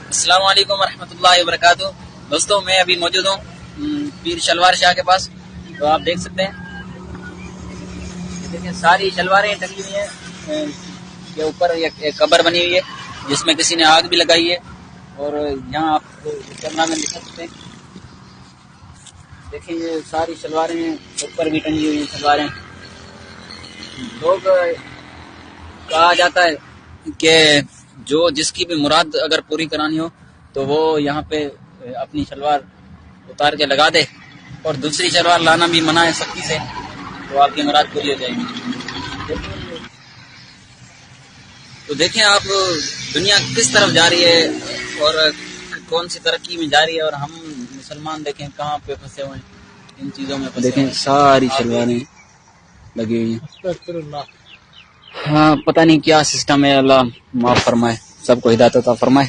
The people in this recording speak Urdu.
السلام علیکم ورحمۃ اللہ وبرکاتہ۔ دوستوں میں ابھی موجود ہوں پیر شلوار شاہ کے پاس، تو آپ دیکھ سکتے ہیں، دیکھیں ساری شلواریں ٹنگی ہوئی ہیں کے اوپر ایک قبر بنی ہوئی ہے جس میں کسی نے آگ بھی لگائی ہے، اور یہاں آپ کیمرہ میں دکھا سکتے ہیں، دیکھیں یہ ساری شلواریں اوپر بھی ٹنگی ہوئی ہیں شلواریں۔ لوگ کہا جاتا ہے کہ جو جس کی بھی مراد اگر پوری کرانی ہو تو وہ یہاں پہ اپنی شلوار اتار کے لگا دے، اور دوسری شلوار لانا بھی منع ہے سختی سے، تو آپ کی مراد پوری ہو جائے گی۔ تو دیکھیں آپ دنیا کس طرف جا رہی ہے اور کون سی ترقی میں جا رہی ہے، اور ہم مسلمان دیکھیں کہاں پہ پھنسے ہوئے ہیں ان چیزوں میں۔ دیکھیں ساری شلواریں لگی ہوئی ہیں۔ ہاں پتہ نہیں کیا سسٹم ہے، اللہ معاف فرمائے، سب کو ہدایت عطا فرمائے۔